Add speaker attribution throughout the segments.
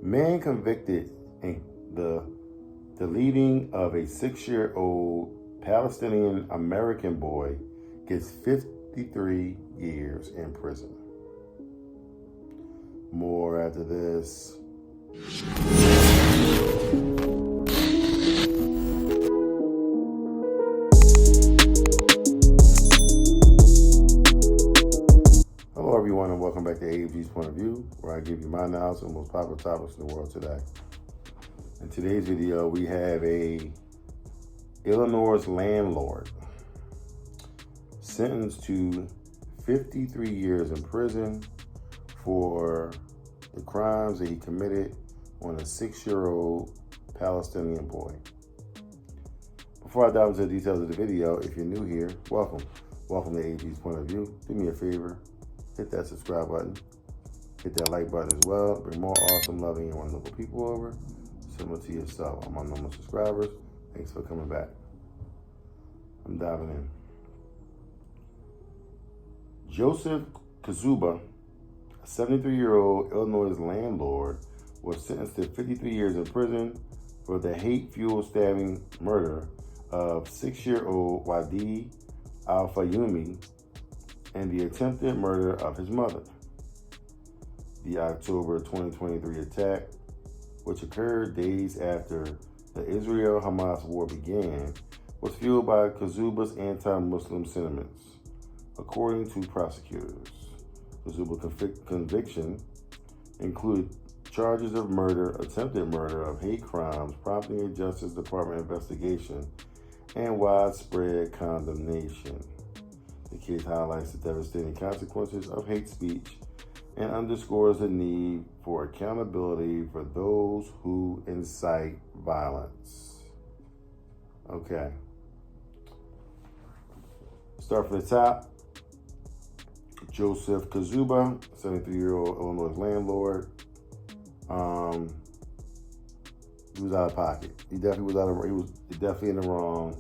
Speaker 1: Man convicted in the deleting of a 6-year-old Palestinian American boy gets 53 years in prison. More after this. Hello everyone and welcome back to AFG's Point of View, where I give you my analysis of the most popular topics in the world today. In today's video, we have a Illinois landlord sentenced to 53 years in prison for the crimes that he committed on a 6-year-old Palestinian boy. Before I dive into the details of the video, if you're new here, welcome. Welcome to AFG's Point of View. Do me a favor, hit that subscribe button, hit that like button as well. Bring more awesome, loving, and wonderful people over, similar to yourself. I'm on normal subscribers. Thanks for coming back. I'm diving in. Joseph Czuba, a 73-year-old Illinois landlord, was sentenced to 53 years in prison for the hate-fueled stabbing murder of 6-year-old Wadee Alfayoumi and the attempted murder of his mother. The October 2023 attack, which occurred days after the Israel-Hamas war began, was fueled by Czuba's anti-Muslim sentiments, according to prosecutors. Czuba's conviction included charges of murder, attempted murder, of hate crimes, prompting a Justice Department investigation, and widespread condemnation. The case highlights the devastating consequences of hate speech and underscores the need for accountability for those who incite violence. Okay. Start from the top. Joseph Czuba, 73-year-old Illinois landlord. He was out of pocket. He definitely was definitely in the wrong.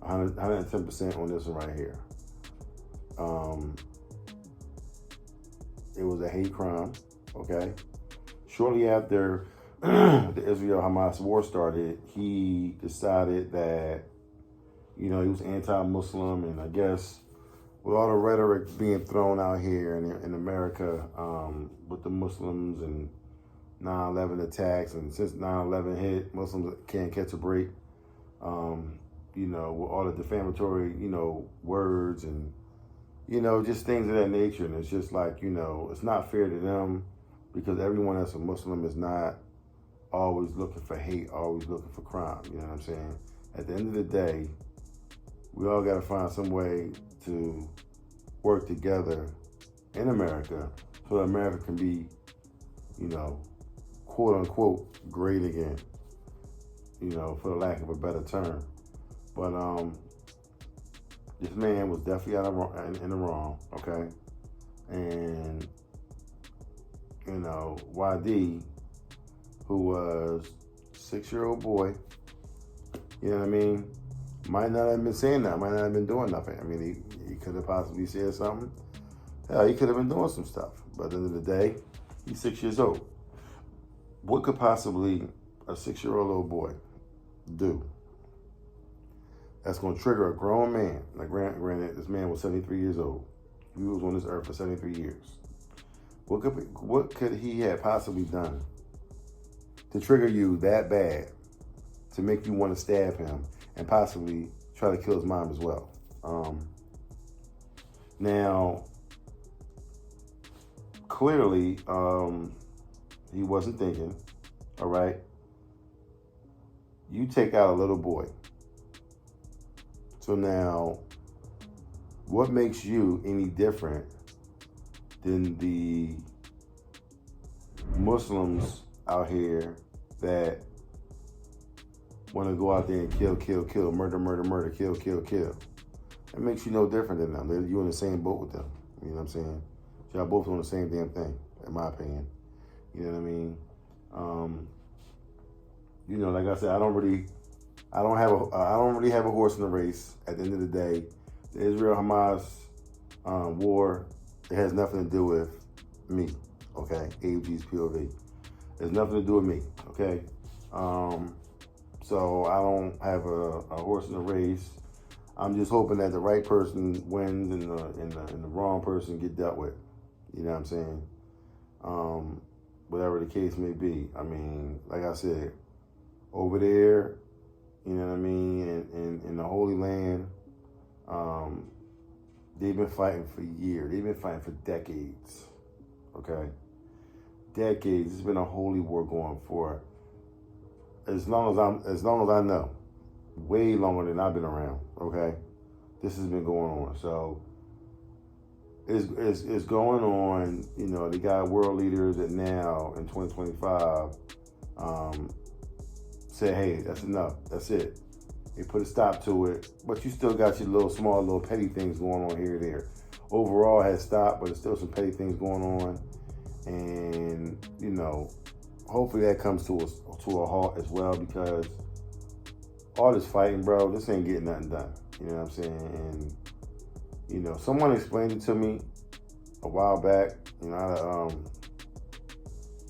Speaker 1: 110% on this one right here. It was a hate crime, okay? Shortly after the Israel-Hamas war started, he decided that, he was anti-Muslim, and I guess with all the rhetoric being thrown out here in America with the Muslims and 9/11 attacks, and since 9/11 hit, Muslims can't catch a break, with all the defamatory, words and, just things of that nature. And it's just like, it's not fair to them, because everyone that's a Muslim is not always looking for hate, always looking for crime. You know what I'm saying? At the end of the day, we all got to find some way to work together in America so that America can be, quote unquote, great again, for the lack of a better term. But this man was definitely in the wrong, okay? And, Wadee, who was a 6-year-old boy, you know what I mean, might not have been saying that, might not have been doing nothing. I mean, he could have possibly said something. Hell, he could have been doing some stuff. But at the end of the day, he's 6 years old. What could possibly a 6-year-old little boy do that's going to trigger a grown man? Like, granted, this man was 73 years old. He was on this earth for 73 years. What could he have possibly done to trigger you that bad to make you want to stab him and possibly try to kill his mom as well? Now, clearly, he wasn't thinking, all right? You take out a little boy. So now, what makes you any different than the Muslims out here that want to go out there and kill, murder, kill? It makes you no different than them. You're in the same boat with them. You know what I'm saying? Y'all both doing the same damn thing, in my opinion. You know what I mean? Like I said, I don't really have a horse in the race. At the end of the day, the Israel-Hamas war, it has nothing to do with me. Okay, AFG's POV. It's nothing to do with me, okay? So I don't have a horse in the race. I'm just hoping that the right person wins and the wrong person get dealt with. You know what I'm saying? Whatever the case may be. I mean, like I said, over there, you know what I mean, in the Holy Land, they've been fighting for years. They've been fighting for decades. Okay? Decades. It's been a holy war going for as long as I know. Way longer than I've been around. Okay? This has been going on. So it's going on. You know, they got world leaders that now in 2025 say, hey, that's enough. That's it. They put a stop to it, but you still got your small petty things going on here and there. Overall, it has stopped, but there's still some petty things going on, and you know, hopefully that comes to a halt as well, because all this fighting, bro, this ain't getting nothing done. You know what I'm saying? And you know, someone explained it to me a while back. You know,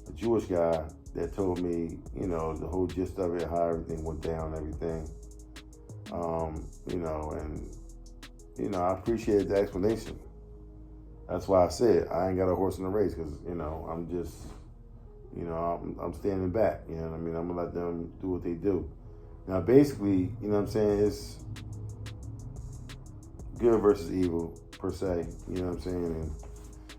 Speaker 1: a Jewish guy that told me, you know, the whole gist of it, how everything went down, everything. You know, and, you know, I appreciate the explanation. That's why I said I ain't got a horse in the race, because, you know, I'm just, you know, I'm standing back. You know what I mean? I'm going to let them do what they do. Now, basically, you know what I'm saying, it's good versus evil, per se. You know what I'm saying? And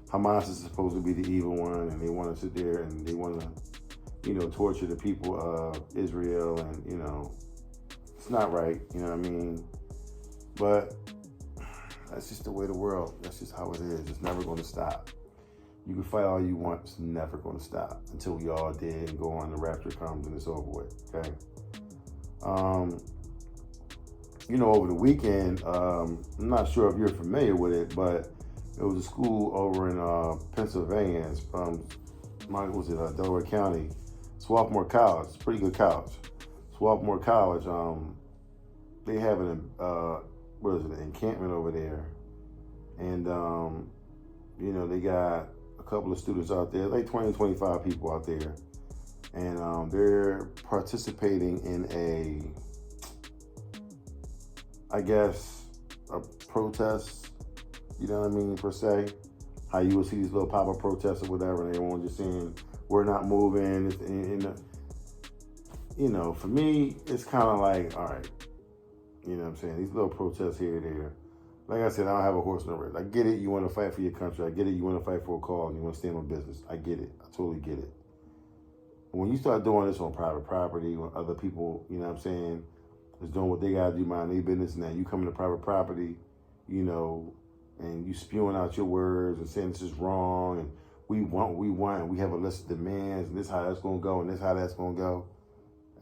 Speaker 1: Hamas is supposed to be the evil one, and they want to sit there and they want to, you know, torture the people of Israel, and, you know, it's not right, you know what I mean? But that's just the way the world, that's just how it is. It's never going to stop. You can fight all you want, it's never going to stop until we all dead and go on, the rapture comes and it's over with, okay? You know, over the weekend, I'm not sure if you're familiar with it, but it was a school over in Pennsylvania, Delaware County, Swarthmore College. It's a pretty good college. Swarthmore College, they have an encampment over there, and you know, they got a couple of students out there, like 20 to 25 people out there, and they're participating in I guess a protest. You know what I mean, per se. How you would see these little pop-up protests or whatever, and everyone just saying we're not moving, you know, for me, it's kind of like, all right, you know what I'm saying? These little protests here and there. Like I said, I don't have a horse in the race. I get it. You want to fight for your country. I get it. You want to fight for a cause and you want to stand on business. I get it. I totally get it. But when you start doing this on private property, when other people, you know what I'm saying, is doing what they got to do, mind their business, and then you come into private property, you know, and you spewing out your words and saying this is wrong, and we want, and we have a list of demands, and this is how that's going to go, and this is how that's going to go.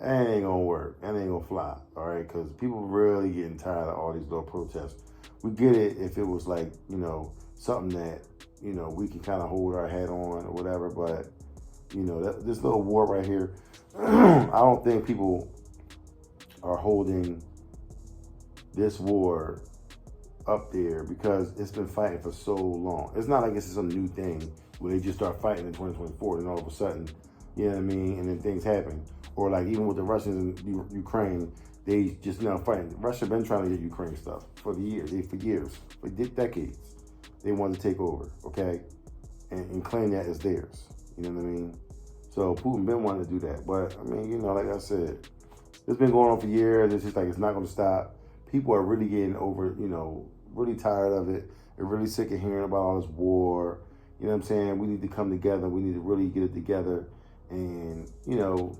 Speaker 1: That ain't gonna work. That ain't gonna fly, all right? Because people really getting tired of all these little protests. We get it if it was like, you know, something that, you know, we can kind of hold our head on or whatever, but, you know, this little war right here, I don't think people are holding this war up there because it's been fighting for so long. It's not like it's some new thing where they just start fighting in 2024 and all of a sudden, you know what I mean, and then things happen. Or like even with the Russians and Ukraine, they just now fighting. Russia been trying to get Ukraine stuff for years, for decades. They wanted to take over, okay, and claim that as theirs. You know what I mean? So Putin been wanting to do that, but I mean, you know, like I said, it's been going on for years. It's just like it's not going to stop. People are really getting over, you know, really tired of it. They're really sick of hearing about all this war. You know what I'm saying? We need to come together. We need to really get it together, and you know,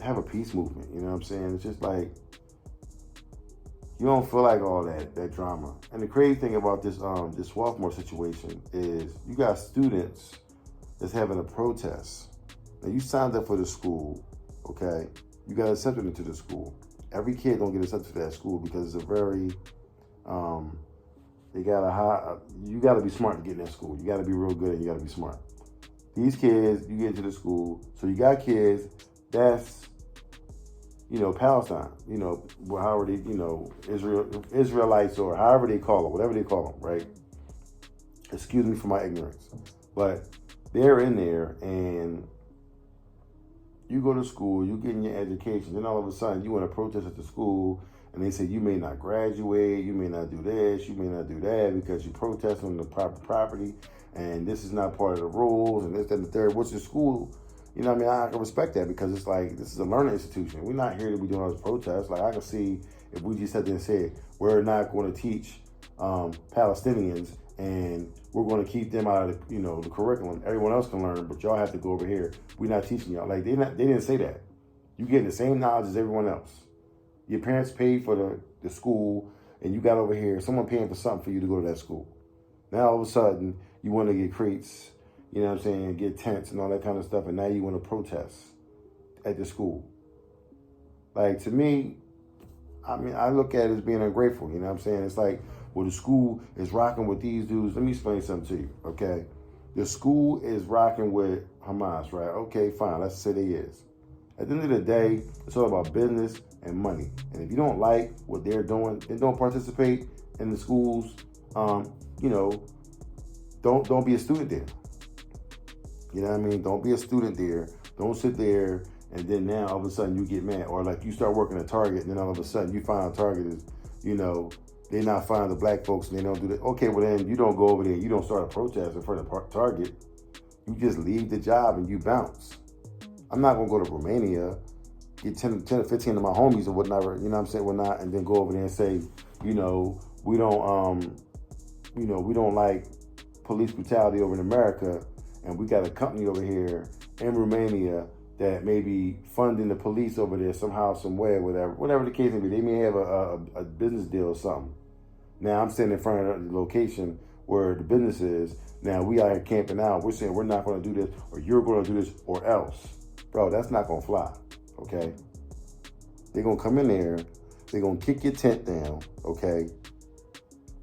Speaker 1: have a peace movement. You know what I'm saying? It's just like you don't feel like all that drama. And the crazy thing about this Swarthmore situation is you got students that's having a protest. Now you signed up for the school, okay? You got accepted into the school. Every kid don't get accepted to that school because it's a very you got to be smart to get in that school. You got to be real good and you got to be smart. These kids, you get into the school, so you got kids that's, you know, Palestine, you know, however they, you know, Israelites or however they call them, whatever they call them, right? Excuse me for my ignorance. But they're in there and You go to school, you getting your education, then all of a sudden you want to protest at the school, and they say you may not graduate, you may not do this, you may not do that because you protesting on the proper property, and this is not part of the rules, and this, that, and the third. What's your school? You know what I mean? I can respect that because it's like, this is a learning institution. We're not here to be doing all this protests. Like, I can see if we just sat there and said, we're not going to teach Palestinians, and we're going to keep them out of the curriculum. Everyone else can learn, but y'all have to go over here. We're not teaching y'all. Like, they didn't say that. You get the same knowledge as everyone else. Your parents paid for the school, and you got over here, someone paying for something for you to go to that school. Now, all of a sudden, you want to get crates, you know what I'm saying, get tents and all that kind of stuff, and now you want to protest at the school. Like, to me, I mean, I look at it as being ungrateful, you know what I'm saying? It's like, well, the school is rocking with these dudes. Let me explain something to you, okay? The school is rocking with Hamas, right? Okay, fine, let's say they is. At the end of the day, it's all about business and money. And if you don't like what they're doing, then don't participate in the schools. Don't be a student there. You know what I mean? Don't be a student there. Don't sit there and then now all of a sudden you get mad. Or like you start working at Target and then all of a sudden you find out Target is, they're not finding the black folks and they don't do that. Okay, well then you don't go over there and you don't start a protest in front of Target. You just leave the job and you bounce. I'm not going to go to Romania, get 10 or 15 of my homies or whatever, you know what I'm saying, whatnot, and then go over there and say, we don't like police brutality over in America, and we got a company over here in Romania that may be funding the police over there somehow, some way, whatever the case may be. They may have a business deal or something. Now I'm standing in front of the location where the business is. Now we out here camping out. We're saying we're not going to do this, or you're going to do this, or else. Bro, that's not going to fly, okay? They're going to come in there. They're going to kick your tent down, okay?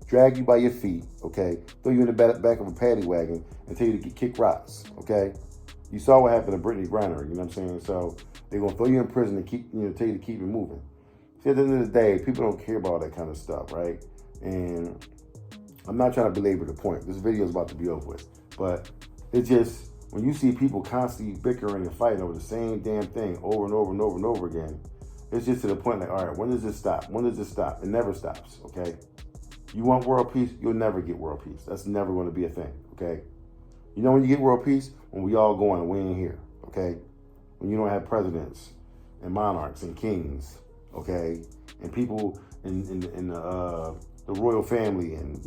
Speaker 1: Drag you by your feet, okay? Throw you in the back of a paddy wagon and tell you to kick rocks, okay? You saw what happened to Brittany Griner, you know what I'm saying? So they're going to throw you in prison and tell you to keep it moving. See, at the end of the day, people don't care about that kind of stuff, right? And I'm not trying to belabor the point. This video is about to be over with. But it's just, when you see people constantly bickering and fighting over the same damn thing over and over and over and over again, it's just to the point like, all right, when does this stop? When does this stop? It never stops, okay? You want world peace? You'll never get world peace. That's never going to be a thing, okay? You know when you get world peace? When we all going and we ain't here, okay? When you don't have presidents and monarchs and kings, okay? And people in the royal family and,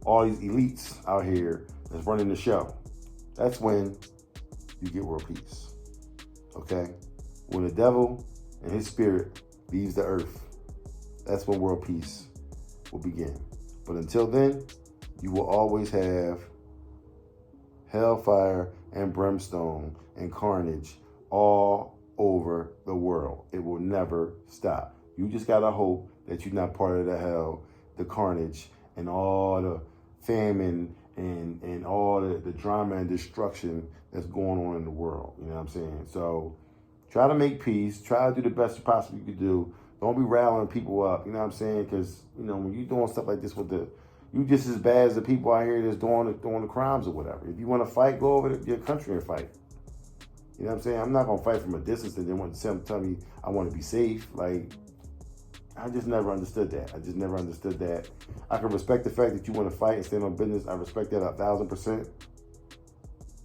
Speaker 1: all these elites out here that's running the show. That's when you get world peace, okay? When the devil and his spirit leaves the earth, that's when world peace will begin. But until then, you will always have hellfire and brimstone and carnage all over the world. It will never stop. You just gotta hope that you're not part of the hell, the carnage, and all the famine and all the drama and destruction that's going on in the world. You know what I'm saying? So try to make peace. Try to do the best you possibly could do. Don't be riling people up. You know what I'm saying? Because, when you're doing stuff like this you just as bad as the people out here that's doing the crimes or whatever. If you want to fight, go over to your country and fight. You know what I'm saying? I'm not going to fight from a distance and then want to tell me I want to be safe. Like, I just never understood that. I can respect the fact that you want to fight and stand on business. I respect that 1,000%.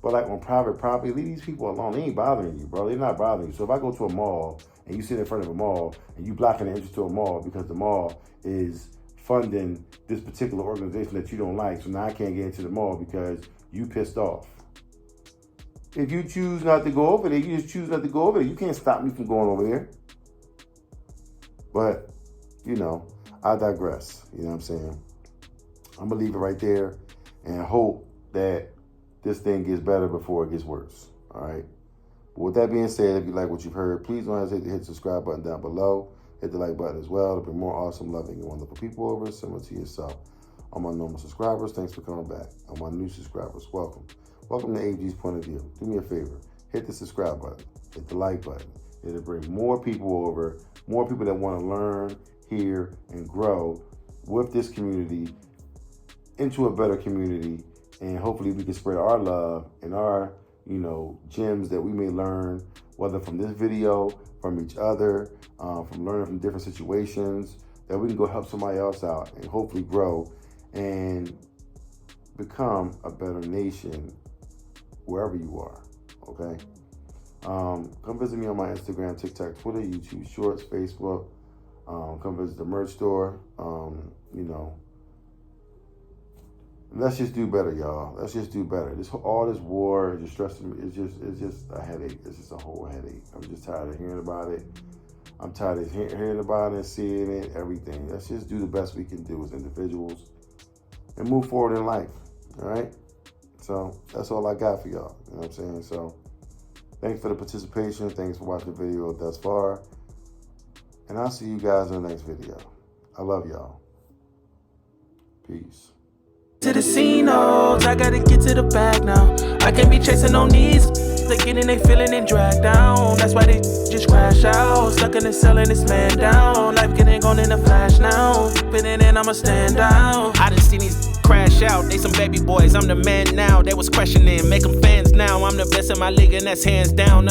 Speaker 1: But like on private property, leave these people alone. They ain't bothering you, bro. They're not bothering you. So if I go to a mall and you sit in front of a mall and you blocking the entrance to a mall because the mall is funding this particular organization that you don't like, so now I can't get into the mall because you pissed off. If you choose not to go over there, you just choose not to go over there. You can't stop me from going over there. But, I digress. You know what I'm saying? I'm going to leave it right there and hope that this thing gets better before it gets worse. All right? But with that being said, if you like what you've heard, please don't hesitate to hit the subscribe button down below. Hit the like button as well to bring more awesome, loving, and wonderful people over, similar to yourself. All my normal subscribers, thanks for coming back. All my new subscribers, welcome. Welcome to AG's Point of View. Do me a favor. Hit the subscribe button. Hit the like button. It'll bring more people over, more people that want to learn, hear, and grow with this community into a better community. And hopefully we can spread our love and our, gems that we may learn, whether from this video, from each other, from learning from different situations, that we can go help somebody else out and hopefully grow and become a better nation wherever you are, okay? Come visit me on my Instagram, TikTok, Twitter, YouTube Shorts, Facebook. Come visit the merch store. Let's just do better, y'all. Let's just do better. All this war is just stressing me. It's just a headache. It's just a whole headache. I'm just tired of hearing about it. I'm tired of hearing about it, seeing it, everything. Let's just do the best we can do as individuals and move forward in life. All right? So that's all I got for y'all. You know what I'm saying? So thanks for the participation. Thanks for watching the video thus far. And I'll see you guys in the next video. I love y'all. Peace.
Speaker 2: To the casinos, I gotta get to the bag now. I can't be chasing on these. They getting they feeling and dragged down. That's why they just crash out. Stuck in the cell and it's man down. Life getting gone in a flash now. Fitting in, I'ma stand out. I done seen these crash out. They some baby boys, I'm the man now. They was questioning, make them fans now. I'm the best in my league and that's hands down.